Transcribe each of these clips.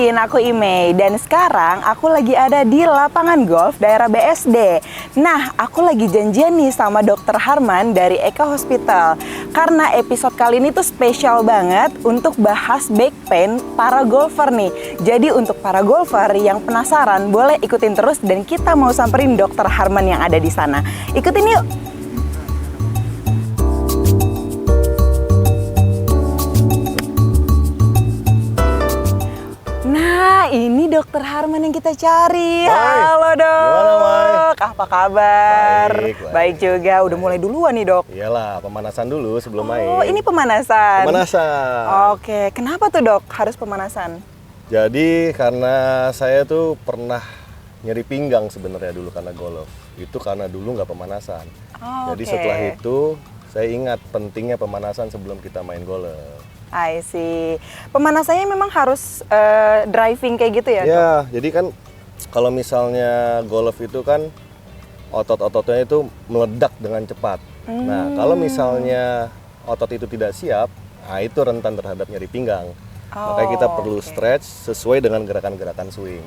Kenalin, aku Imei dan sekarang aku lagi ada di lapangan golf daerah BSD. Nah, aku lagi janjian nih sama Dokter Harman dari Eka Hospital. Karena episode kali ini tuh spesial banget untuk bahas back pain para golfer nih. Jadi untuk para golfer yang penasaran boleh ikutin terus dan kita mau samperin Dokter Harman yang ada di sana. Ikutin yuk. Nah, ini Dokter Harman yang kita cari. Halo dok, apa kabar? Baik. Juga, udah mulai duluan nih dok. Iyalah, pemanasan dulu sebelum main. Oh, ini pemanasan? Pemanasan. Oke, kenapa tuh dok harus pemanasan? Jadi karena saya tuh pernah nyeri pinggang sebenarnya dulu karena golf. Itu karena dulu nggak pemanasan. Jadi setelah itu saya ingat pentingnya pemanasan sebelum kita main golf. I see. Pemanasannya memang harus driving kayak gitu ya? Ya, jadi kan kalau misalnya golf itu kan otot-ototnya itu meledak dengan cepat. Nah, kalau misalnya otot itu tidak siap, nah itu rentan terhadap nyeri pinggang. Makanya kita perlu stretch sesuai dengan gerakan-gerakan swing.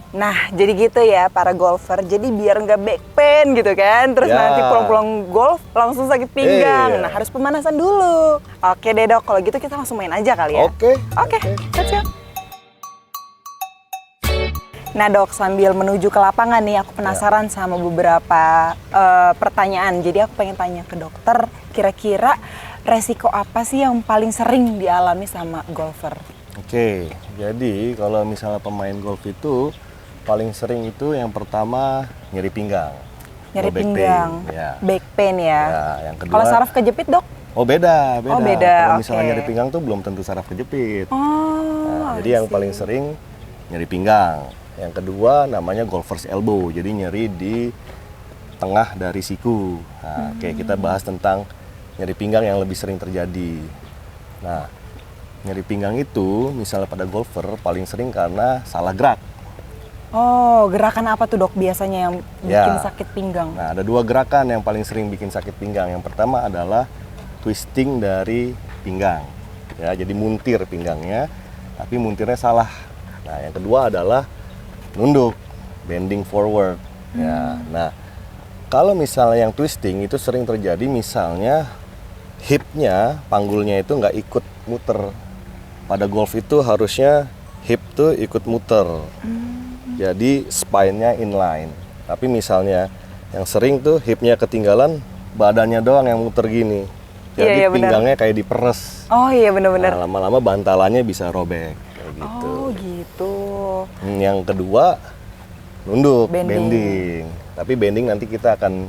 Nah, jadi gitu ya para golfer. Jadi biar nggak back pain gitu kan. Terus nanti pulang-pulang golf langsung sakit pinggang. Nah, harus pemanasan dulu. Oke deh dok, kalau gitu kita langsung main aja kali ya. Oke. Let's go. Nah dok, sambil menuju ke lapangan nih, aku penasaran sama beberapa pertanyaan. Jadi aku pengen tanya ke dokter, kira-kira resiko apa sih yang paling sering dialami sama golfer? Oke, jadi kalau misalnya pemain golf itu paling sering itu yang pertama nyeri pinggang. Nyeri pinggang, ya. Back pain ya. Yang kedua, kalau saraf kejepit dok? Oh beda. Oh beda, kalau misalnya nyeri pinggang tuh belum tentu saraf kejepit. Jadi yang paling sering nyeri pinggang. Yang kedua namanya golfer's elbow, jadi nyeri di tengah dari siku. Nah, Oke, kita bahas tentang nyeri pinggang yang lebih sering terjadi. Nah, nyeri pinggang itu misalnya pada golfer paling sering karena salah gerak. Oh, gerakan apa tuh dok biasanya yang bikin sakit pinggang? Nah, ada dua gerakan yang paling sering bikin sakit pinggang. Yang pertama adalah twisting dari pinggang. Ya, jadi muntir pinggangnya, tapi muntirnya salah. Nah, yang kedua adalah nunduk, bending forward. Ya, nah, kalau misalnya yang twisting itu sering terjadi misalnya hipnya, panggulnya itu nggak ikut muter. Pada golf itu harusnya hip tuh ikut muter. Jadi spine-nya inline. Tapi misalnya yang sering tuh hipnya ketinggalan, badannya doang yang muter gini. Jadi pinggangnya kayak diperes. Oh iya benar-benar. Nah, lama-lama bantalannya bisa robek kayak gitu. Oh gitu. Yang kedua nunduk, bending. Tapi bending nanti kita akan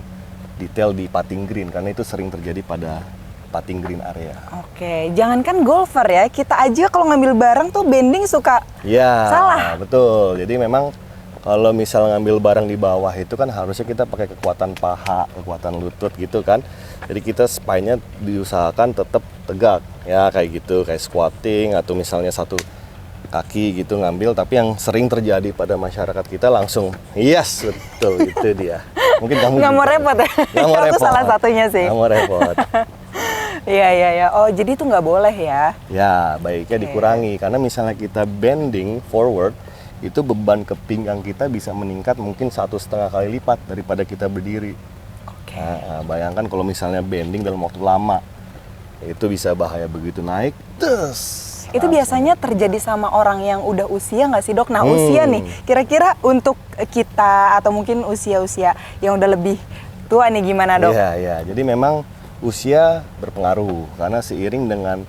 detail di putting green karena itu sering terjadi pada putting green area. Oke, jangankan golfer ya, kita aja kalau ngambil barang tuh bending suka salah. Betul. Jadi memang kalau misal ngambil barang di bawah itu kan harusnya kita pakai kekuatan paha, kekuatan lutut gitu kan. Jadi kita spine-nya diusahakan tetap tegak ya kayak gitu, kayak squatting atau misalnya satu kaki gitu ngambil. Tapi yang sering terjadi pada masyarakat kita langsung yes, betul itu dia. Mungkin kamu nggak mau repot ya? Nggak mau repot. Aku salah satunya sih. Nggak mau repot. Iya. Oh, jadi itu nggak boleh ya? Ya, baiknya dikurangi. Karena misalnya kita bending forward, itu beban ke pinggang kita bisa meningkat mungkin 1,5 kali lipat daripada kita berdiri. Nah, bayangkan kalau misalnya bending dalam waktu lama, itu bisa bahaya begitu naik. Itu biasanya terjadi sama orang yang udah usia nggak sih dok? Nah usia nih, kira-kira untuk kita atau mungkin usia-usia yang udah lebih tua nih gimana dok? Iya. Jadi memang usia berpengaruh karena seiring dengan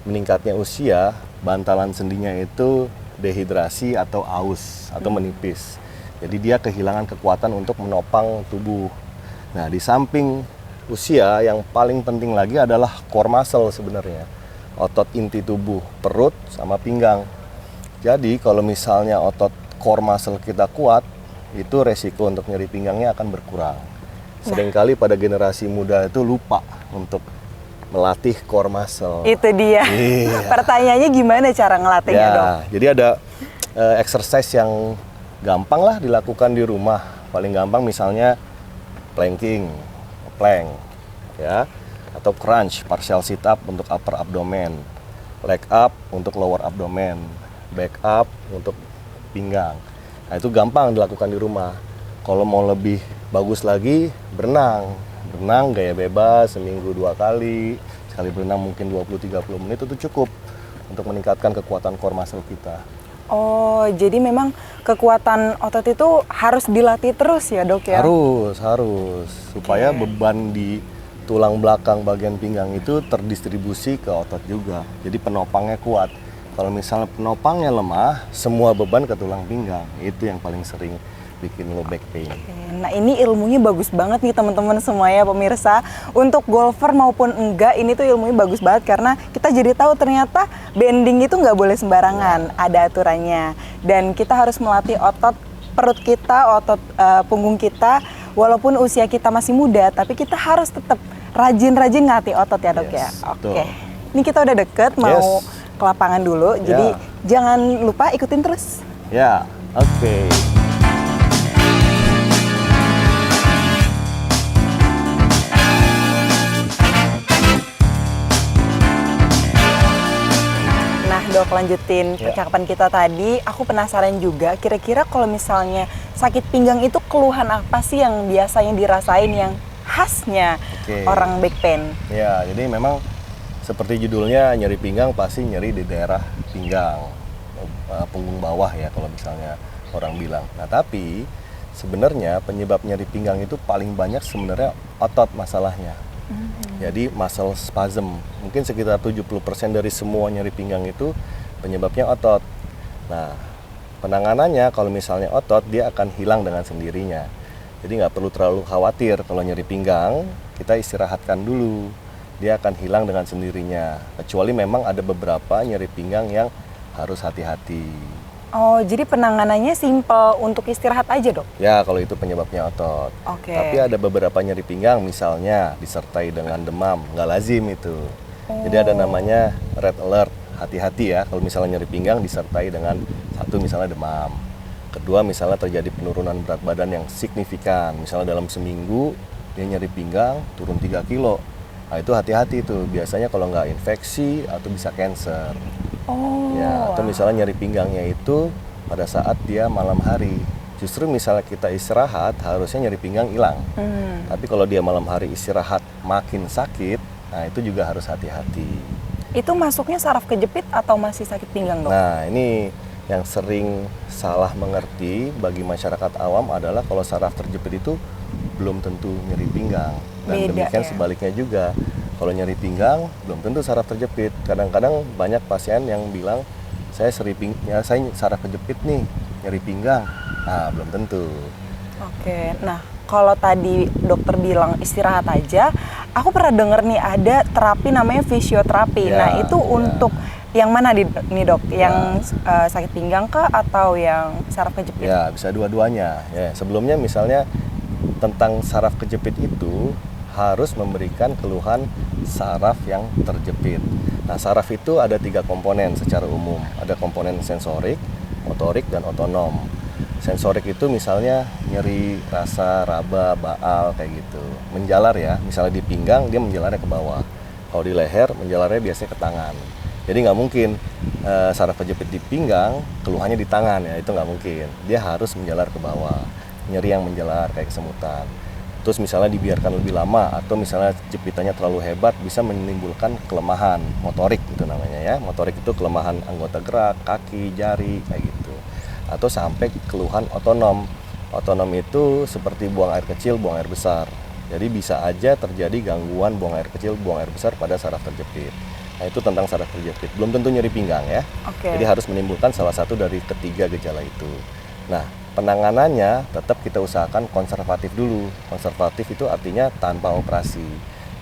meningkatnya usia, bantalan sendinya itu dehidrasi atau aus atau menipis. Jadi dia kehilangan kekuatan untuk menopang tubuh. Nah, di samping usia yang paling penting lagi adalah core muscle sebenarnya. Otot inti tubuh, perut sama pinggang. Jadi kalau misalnya otot core muscle kita kuat, itu resiko untuk nyeri pinggangnya akan berkurang. Seringkali pada generasi muda itu lupa untuk melatih core muscle. Itu dia. Pertanyaannya gimana cara ngelatihnya dok? Jadi ada exercise yang gampang lah dilakukan di rumah. Paling gampang misalnya planking, plank, ya, atau crunch, partial sit up untuk upper abdomen, leg up untuk lower abdomen. backup untuk pinggang. Nah itu gampang dilakukan di rumah. Kalau mau lebih bagus lagi, berenang gaya bebas seminggu 2 kali, sekali berenang mungkin 20-30 menit itu cukup untuk meningkatkan kekuatan core muscle kita. Oh, jadi memang kekuatan otot itu harus dilatih terus ya dok ya? Harus supaya beban di tulang belakang bagian pinggang itu terdistribusi ke otot juga. Jadi penopangnya kuat. Kalau misalnya penopangnya lemah, semua beban ke tulang pinggang. Itu yang paling sering bikin low back pain. Nah ini ilmunya bagus banget nih teman-teman semua ya pemirsa. Untuk golfer maupun enggak, ini tuh ilmunya bagus banget karena kita jadi tahu ternyata bending itu nggak boleh sembarangan, ada aturannya. Dan kita harus melatih otot perut kita, otot punggung kita. Walaupun usia kita masih muda, tapi kita harus tetap rajin-rajin ngelatih otot ya dok ya. Oke. Ini kita udah deket mau ke lapangan dulu, jadi jangan lupa ikutin terus. Ya, oke. Dok, lanjutin percakapan kita tadi, aku penasaran juga kira-kira kalau misalnya sakit pinggang itu keluhan apa sih yang biasanya dirasain yang khasnya orang back pain? Ya, jadi memang seperti judulnya nyeri pinggang pasti nyeri di daerah pinggang, punggung bawah ya kalau misalnya orang bilang. Nah tapi sebenarnya penyebab nyeri pinggang itu paling banyak sebenarnya otot masalahnya. Jadi muscle spasm, mungkin sekitar 70% dari semua nyeri pinggang itu penyebabnya otot. Nah, penanganannya kalau misalnya otot dia akan hilang dengan sendirinya. Jadi nggak perlu terlalu khawatir kalau nyeri pinggang, kita istirahatkan dulu. Dia akan hilang dengan sendirinya. Kecuali memang ada beberapa nyeri pinggang yang harus hati-hati. Oh, jadi penanganannya simpel untuk istirahat aja dok? Ya, kalau itu penyebabnya otot. Tapi ada beberapa nyeri pinggang misalnya disertai dengan demam, nggak lazim itu. Jadi ada namanya red alert, hati-hati ya kalau misalnya nyeri pinggang disertai dengan satu misalnya demam. Kedua misalnya terjadi penurunan berat badan yang signifikan, misalnya dalam seminggu dia nyeri pinggang turun 3 kilo. Nah itu hati-hati tuh, biasanya kalau nggak infeksi atau bisa cancer. Ya, atau misalnya nyeri pinggangnya itu pada saat dia malam hari. Justru misalnya kita istirahat, harusnya nyeri pinggang hilang. Tapi kalau dia malam hari istirahat makin sakit, nah itu juga harus hati-hati. Itu masuknya saraf kejepit atau masih sakit pinggang dok? Nah ini yang sering salah mengerti bagi masyarakat awam adalah kalau saraf terjepit itu belum tentu nyeri pinggang. Dan demikian sebaliknya juga. Kalau nyeri pinggang, belum tentu saraf terjepit. Kadang-kadang banyak pasien yang bilang, saya saraf kejepit nih, nyeri pinggang. Nah, belum tentu. Oke, nah kalau tadi dokter bilang istirahat aja, aku pernah denger nih ada terapi namanya fisioterapi. Nah itu untuk yang mana nih dok? Yang sakit pinggang kah atau yang saraf kejepit? Ya, bisa dua-duanya. Ya, sebelumnya misalnya tentang saraf kejepit itu, harus memberikan keluhan saraf yang terjepit. Nah, saraf itu ada 3 komponen secara umum. Ada komponen sensorik, motorik, dan otonom. Sensorik itu misalnya nyeri rasa, raba, baal, kayak gitu. Menjalar ya, misalnya di pinggang dia menjalarnya ke bawah. Kalau di leher, menjalarnya biasanya ke tangan. Jadi nggak mungkin saraf kejepit di pinggang, keluhannya di tangan ya, itu nggak mungkin. Dia harus menjalar ke bawah. Nyeri yang menjalar kayak kesemutan. Terus misalnya dibiarkan lebih lama atau misalnya jepitannya terlalu hebat bisa menimbulkan kelemahan motorik itu namanya ya. Motorik itu kelemahan anggota gerak, kaki, jari kayak gitu. Atau sampai keluhan otonom. Otonom itu seperti buang air kecil, buang air besar. Jadi bisa aja terjadi gangguan buang air kecil, buang air besar pada saraf terjepit. Nah itu tentang saraf terjepit. Belum tentu nyeri pinggang ya. Jadi harus menimbulkan salah satu dari ketiga gejala itu. Nah, penanganannya tetap kita usahakan konservatif dulu. Konservatif itu artinya tanpa operasi.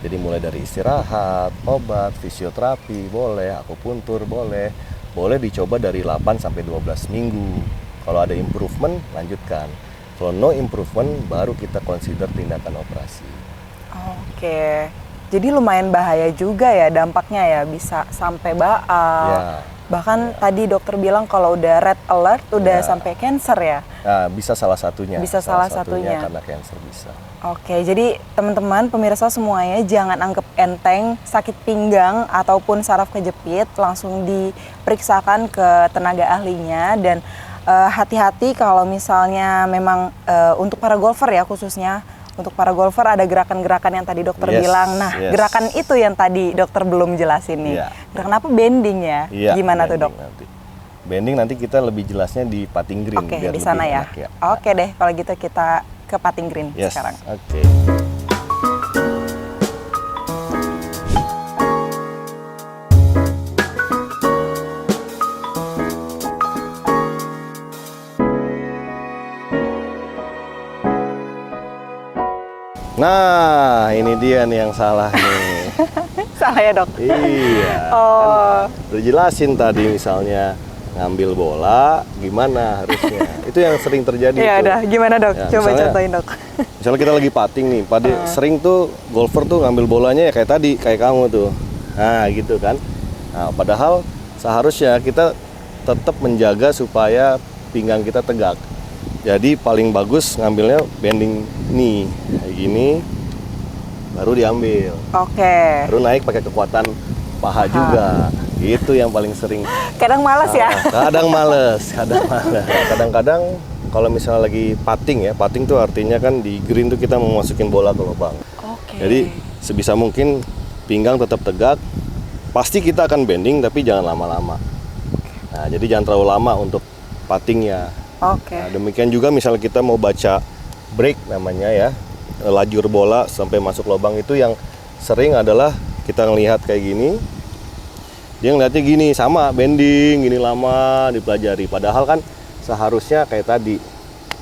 Jadi mulai dari istirahat, obat, fisioterapi boleh, akupuntur boleh. Boleh dicoba dari 8 sampai 12 minggu. Kalau ada improvement, lanjutkan. Kalau no improvement, baru kita consider tindakan operasi. Oke. Jadi lumayan bahaya juga ya dampaknya ya, bisa sampai baal, Bahkan tadi dokter bilang kalau udah red alert udah sampai cancer ya. Nah, bisa salah satunya. Bisa salah satunya karena cancer bisa. Oke, jadi teman-teman pemirsa semuanya jangan anggap enteng sakit pinggang ataupun saraf kejepit, langsung diperiksakan ke tenaga ahlinya dan hati-hati kalau misalnya memang untuk para golfer ya khususnya. Untuk para golfer ada gerakan-gerakan yang tadi dokter bilang. Nah, gerakan itu yang tadi dokter belum jelasin nih. Gerakan apa? Bending ya? Gimana tuh dok? Bending nanti kita lebih jelasnya di putting green. Oke, di sana ya. Oke deh, kalau gitu kita ke putting green sekarang. Oke. Nah, ini dia nih yang salah nih. Salah ya dok? Iya. Kan udah jelasin tadi misalnya ngambil bola gimana harusnya. Itu yang sering terjadi. Iya udah, gimana dok? Ya, coba contohin dok. Misalnya kita lagi putting nih, sering tuh golfer tuh ngambil bolanya ya kayak tadi, kayak kamu tuh. Nah, gitu kan. Nah, padahal seharusnya kita tetap menjaga supaya pinggang kita tegak. Jadi paling bagus ngambilnya bending nih, kayak gini, baru diambil. Oke. Baru naik pakai kekuatan paha juga. Itu yang paling sering. Kadang males ya? Kadang males. Kadang-kadang kalau misalnya lagi putting ya, putting tuh artinya kan di green tuh kita mau masukin bola ke lubang. Oke. Jadi sebisa mungkin pinggang tetap tegak. Pasti kita akan bending tapi jangan lama-lama. Nah, jadi jangan terlalu lama untuk puttingnya. Oke. Nah, demikian juga misalnya kita mau baca break namanya ya, lajur bola sampai masuk lubang itu yang sering adalah kita ngelihat kayak gini, dia ngeliatnya gini sama bending, gini lama dipelajari. Padahal kan seharusnya kayak tadi,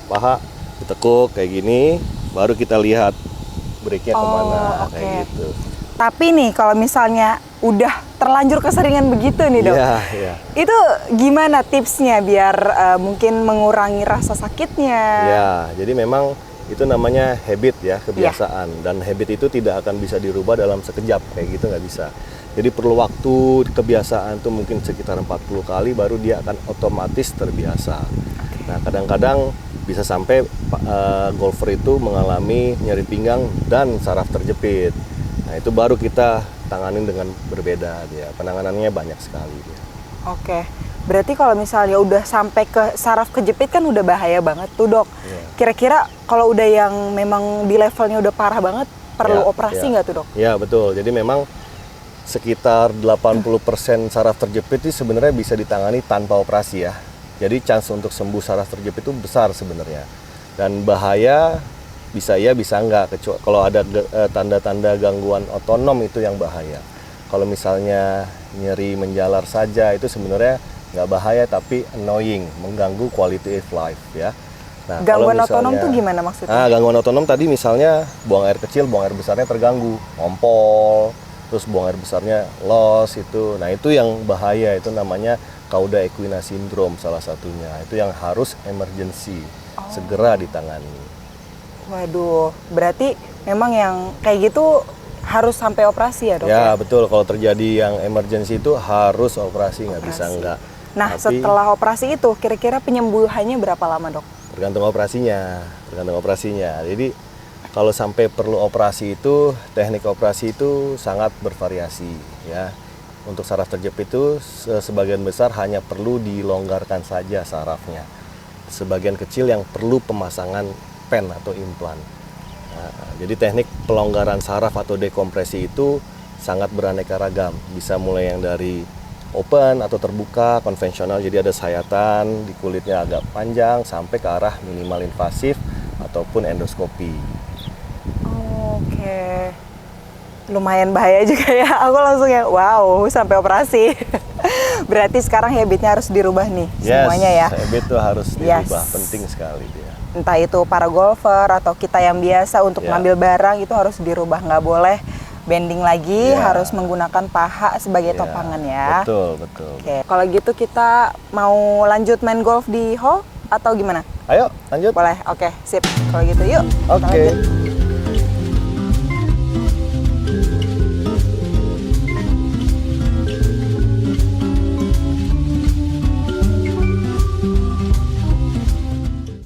paha ditekuk kayak gini, baru kita lihat breaknya kemana kayak gitu. Tapi nih kalau misalnya udah terlanjur keseringan begitu nih dok, itu gimana tipsnya biar mungkin mengurangi rasa sakitnya? Ya, jadi memang itu namanya habit ya, kebiasaan. Dan habit itu tidak akan bisa dirubah dalam sekejap, kayak gitu nggak bisa. Jadi perlu waktu, kebiasaan tuh mungkin sekitar 40 kali baru dia akan otomatis terbiasa. Nah, kadang-kadang bisa sampai golfer itu mengalami nyeri pinggang dan saraf terjepit. Nah, itu baru kita tanganin dengan berbeda dia. Penanganannya banyak sekali dia. Oke. Berarti kalau misalnya udah sampai ke saraf kejepit kan udah bahaya banget tuh, Dok. Kira-kira kalau udah yang memang di levelnya udah parah banget, perlu operasi nggak tuh, Dok? Iya, betul. Jadi memang sekitar 80% saraf terjepit itu sebenarnya bisa ditangani tanpa operasi ya. Jadi chance untuk sembuh saraf terjepit itu besar sebenarnya. Dan bahaya bisa ya, bisa enggak. Kecuali kalau ada tanda-tanda gangguan otonom itu yang bahaya. Kalau misalnya nyeri menjalar saja itu sebenarnya nggak bahaya tapi annoying, mengganggu quality of life ya. Nah, gangguan otonom tuh gimana maksudnya? Nah, gangguan otonom tadi misalnya buang air kecil, buang air besarnya terganggu, ngompol, terus buang air besarnya loss itu. Nah, itu yang bahaya, itu namanya cauda equina syndrome salah satunya. Itu yang harus emergency, segera ditangani. Waduh, berarti memang yang kayak gitu harus sampai operasi ya, Dok? Ya, betul. Kalau terjadi yang emergency itu harus operasi, nggak bisa enggak. Nah, setelah operasi itu kira-kira penyembuhannya berapa lama, Dok? Tergantung operasinya. Jadi kalau sampai perlu operasi itu, teknik operasi itu sangat bervariasi ya. Untuk saraf terjepit itu sebagian besar hanya perlu dilonggarkan saja sarafnya. Sebagian kecil yang perlu pemasangan pen atau implan. Nah, jadi teknik pelonggaran saraf atau dekompresi itu sangat beraneka ragam. Bisa mulai yang dari open atau terbuka, konvensional, jadi ada sayatan di kulitnya agak panjang, sampai ke arah minimal invasif ataupun endoskopi. Oke. Lumayan bahaya juga ya. Aku langsung ya, wow, sampai operasi. Berarti sekarang habitnya harus dirubah nih, semuanya ya. Habit itu harus dirubah, penting sekali dia. Entah itu para golfer atau kita yang biasa untuk ngambil barang itu harus dirubah, nggak boleh bending lagi, harus menggunakan paha sebagai topangan ya. Betul. Oke, kalau gitu kita mau lanjut main golf di hole atau gimana? Ayo, lanjut. Boleh, oke, sip. Kalau gitu yuk. Oke.